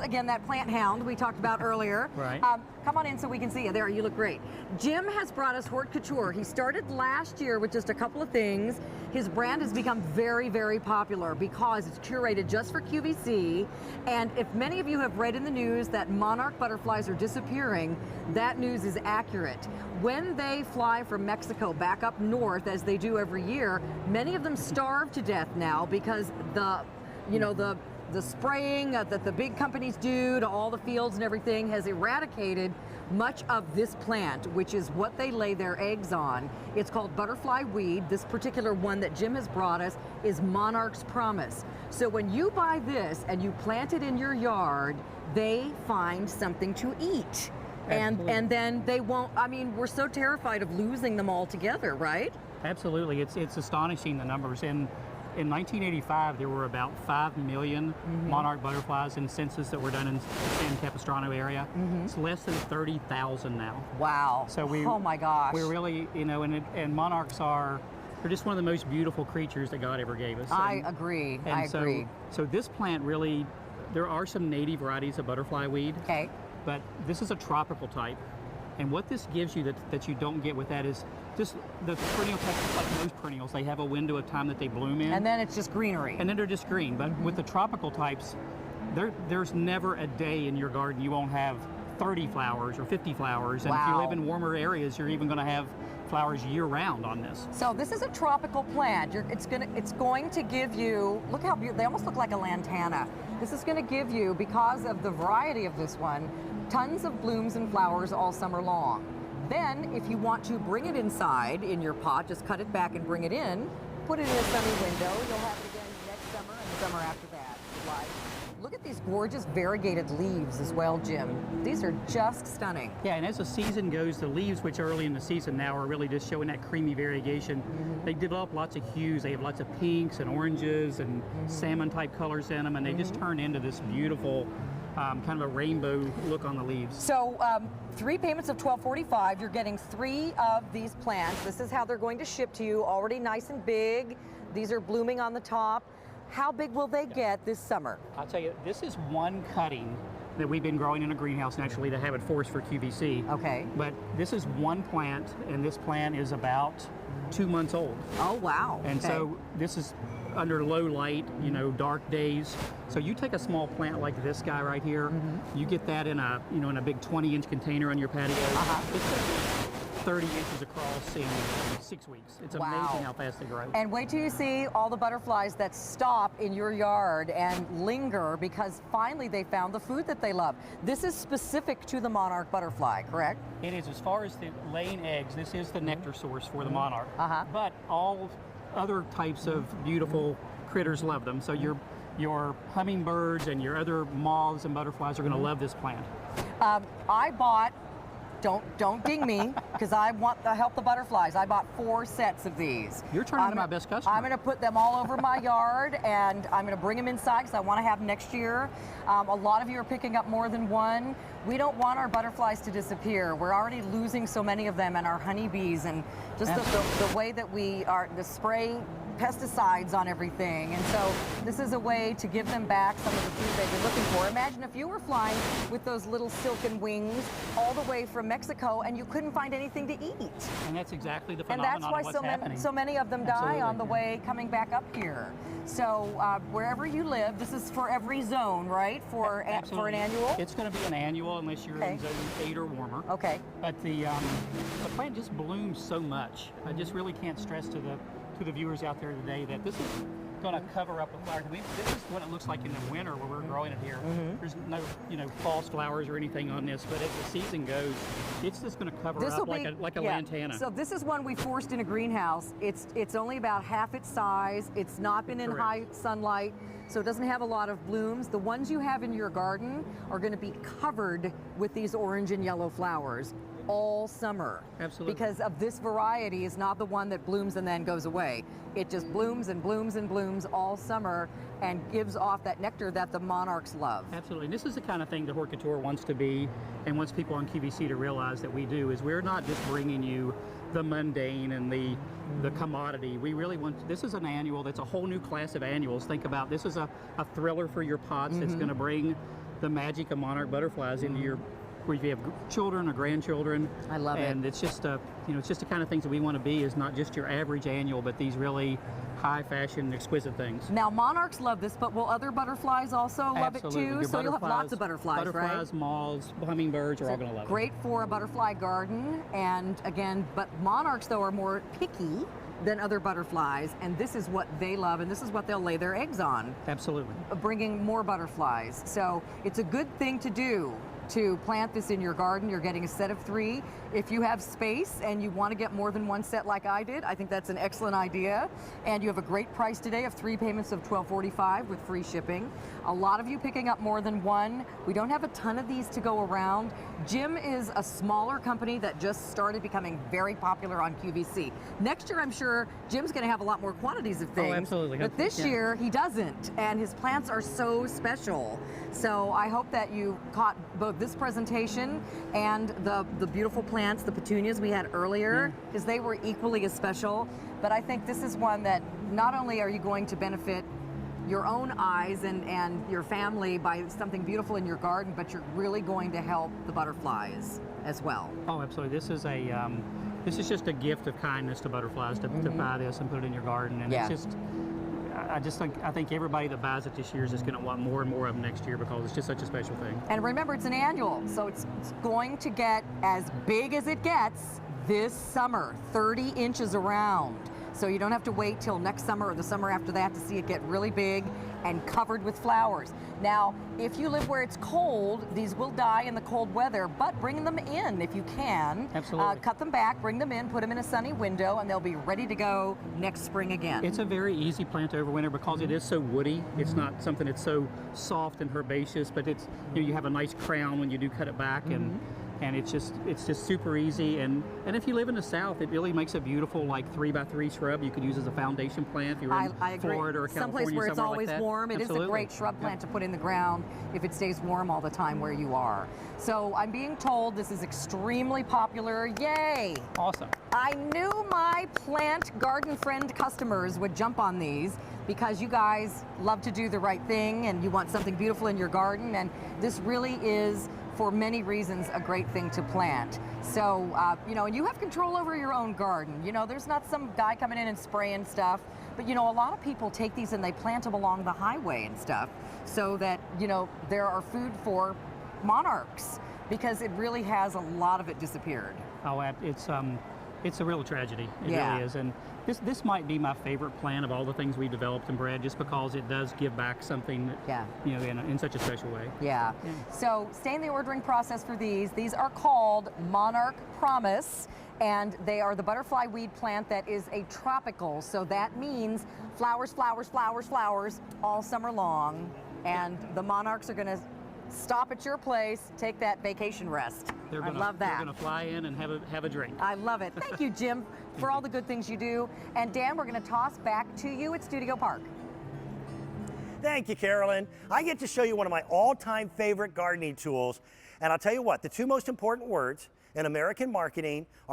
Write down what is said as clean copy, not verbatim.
again, that plant hound we talked about earlier. Right. Come on in so we can see you. There, you look great. Jim has brought us Hort Couture. He started last year with just a couple of things. His brand has become very, very popular because it's curated just for QVC. And if many of you have read in the news that monarch butterflies are disappearing, that news is accurate. When they fly from Mexico back up north, as they do every year, many of them starve to death now because the spraying that the big companies do to all the fields and everything has eradicated much of this plant, which is what they lay their eggs on. It's called butterfly weed. This particular one that Jim has brought us is Monarch's Promise. So when you buy this and you plant it in your yard, they find something to eat. And then they won't, I mean, we're so terrified of losing them altogether, right? Absolutely. It's astonishing, the numbers. In 1985, there were about 5 million monarch butterflies in census that were done in the San Capistrano area. It's less than 30,000 now. Wow. So oh my gosh. We're really, and monarchs they're just one of the most beautiful creatures that God ever gave us. I agree. I agree. So this plant really, there are some native varieties of butterfly weed. Okay. But this is a tropical type. And what this gives you that you don't get with that is just the perennial types, like most perennials, they have a window of time that they bloom in. And then it's just greenery. And then they're just green. But with the tropical types, there's never a day in your garden you won't have 30 flowers or 50 flowers. And if you live in warmer areas, you're even going to have flowers year-round on this. So this is a tropical plant. It's going to give you, look how beautiful, they almost look like a lantana. This is going to give you, because of the variety of this one, tons of blooms and flowers all summer long. Then, if you want to bring it inside in your pot, just cut it back and bring it in, put it in a sunny window. You'll have it again next summer and the summer after that. Look at these gorgeous variegated leaves as well, Jim. These are just stunning. Yeah, and as the season goes, the leaves, which early in the season now are really just showing that creamy variegation, they develop lots of hues. They have lots of pinks and oranges and salmon type colors in them, and they just turn into this beautiful kind of a rainbow look on the leaves. So 3 payments of $12.45. You're getting 3 of these plants. This is how they're going to ship to you, already nice and big. These are blooming on the top. How big will they get this summer? I'll tell you, this is one cutting that we've been growing in a greenhouse naturally to have it forced for QVC. Okay. But this is one plant, and this plant is about 2 months old. Oh, wow. And so this is under low light, dark days. So you take a small plant like this guy right here, you get that in a, in a big 20-inch container on your patio. It's going to be 30 inches across in 6 weeks. It's amazing how fast they grow. And wait till you see all the butterflies that stop in your yard and linger because finally they found the food that they love. This is specific to the monarch butterfly, correct? It is. As far as the laying eggs, this is the nectar source for the monarch. But all other types of beautiful critters love them. So your hummingbirds and your other moths and butterflies are going to love this plant. I bought, don't ding me, because I want to help the butterflies. I bought 4 sets of these. You're turning into my best customer. I'm going to put them all over my yard, and I'm going to bring them inside because I want to have them next year. A lot of you are picking up more than one. We don't want our butterflies to disappear. We're already losing so many of them, and our honeybees, and just the way that we are, the spray pesticides on everything. And so this is a way to give them back some of the food they've been looking for. Imagine if you were flying with those little silken wings all the way from Mexico and you couldn't find anything to eat. And that's exactly the phenomenon. And that's why so many of them die on the way coming back up here. So wherever you live, this is for every zone, right? For an annual? It's going to be an annual unless you're in zone 8 or warmer. Okay. But the plant just blooms so much. I just really can't stress to the viewers out there today that this is going to cover up with flowers. I mean, this is what it looks like in the winter where we're growing it here. There's no false flowers or anything on this, but as the season goes, it's just going to cover up like a lantana. So this is one we forced in a greenhouse. It's only about half its size. It's not been in high sunlight, so it doesn't have a lot of blooms. The ones you have in your garden are going to be covered with these orange and yellow flowers all summer. Absolutely. Because of this variety is not the one that blooms and then goes away. It just blooms and blooms and blooms all summer and gives off that nectar that the monarchs love. Absolutely. And this is the kind of thing that Hort Couture wants to be and wants people on QVC to realize that we do, is we're not just bringing you the mundane and the commodity. We really want, this is an annual that's a whole new class of annuals. Think about, this is a thriller for your pots that's going to bring the magic of Monarch butterflies into your, where you have children or grandchildren. I love it. And it's just it's just the kind of things that we want to be, is not just your average annual, but these really high fashion, exquisite things. Now, monarchs love this, but will other butterflies also love it Absolutely. too? Your So you'll have lots of butterflies, right? Butterflies, moths, hummingbirds are all going to love it. Great for a butterfly garden, and again, but monarchs though are more picky than other butterflies, and this is what they love, and this is what they'll lay their eggs on. Absolutely. Bringing more butterflies. So it's a good thing to do to plant this in your garden. You're getting a set of 3. If you have space and you want to get more than 1 set like I did, I think that's an excellent idea. And you have a great price today of 3 payments of $12.45 with free shipping. A lot of you picking up more than 1. We don't have a ton of these to go around. Jim is a smaller company that just started becoming very popular on QVC. Next year, I'm sure Jim's going to have a lot more quantities of things. Oh, absolutely. But this year, he doesn't, and his plants are so special. So I hope that you caught both this presentation and the beautiful plants, the petunias we had earlier, because they were equally as special. But I think this is one that not only are you going to benefit your own eyes and your family by something beautiful in your garden, but you're really going to help the butterflies as well. Oh, absolutely. This is just a gift of kindness to butterflies to buy this and put it in your garden, and Yeah. it's just. I think everybody that buys it this year is just going to want more and more of them next year, because it's just such a special thing. And remember, it's an annual, so it's going to get as big as it gets this summer, 30 inches around. So you don't have to wait till next summer or the summer after that to see it get really big and covered with flowers. Now, if you live where it's cold, these will die in the cold weather, but bring them in if you can. Absolutely. Cut them back, bring them in, put them in a sunny window, and they'll be ready to go next spring again. It's a very easy plant to overwinter because it is so woody. It's not something that's so soft and herbaceous, but it's, you have a nice crown when you do cut it back, and it's just super easy. And if you live in the South, it really makes a beautiful, like, 3x3 shrub you could use as a foundation plant if you're in I agree. Florida or California, someplace where it's somewhere always like that. warm. It is a great shrub plant to put in the ground if it stays warm all the time where you are. So I'm being told this is extremely popular. Yay! Awesome. I knew my plant garden friend customers would jump on these because you guys love to do the right thing and you want something beautiful in your garden, and this really is, for many reasons, a great thing to plant. So, and you have control over your own garden. There's not some guy coming in and spraying stuff, but a lot of people take these and they plant them along the highway and stuff so that, there are food for monarchs, because it really has a lot of it disappeared. Oh, it's a real tragedy. It Yeah. really is. And this might be my favorite plant of all the things we developed and bred, just because it does give back something that, in such a special way. Yeah. So stay in the ordering process for these. These are called Monarch Promise, and they are the butterfly weed plant that is a tropical. So that means flowers, flowers, flowers, flowers all summer long. And the monarchs are going to stop at your place, take that vacation rest. I love that. They're going to fly in and have a drink. I love it. Thank you, Jim, for all the good things you do. And Dan, we're going to toss back to you at Studio Park. Thank you, Carolyn. I get to show you one of my all-time favorite gardening tools. And I'll tell you what, the 2 most important words in American marketing are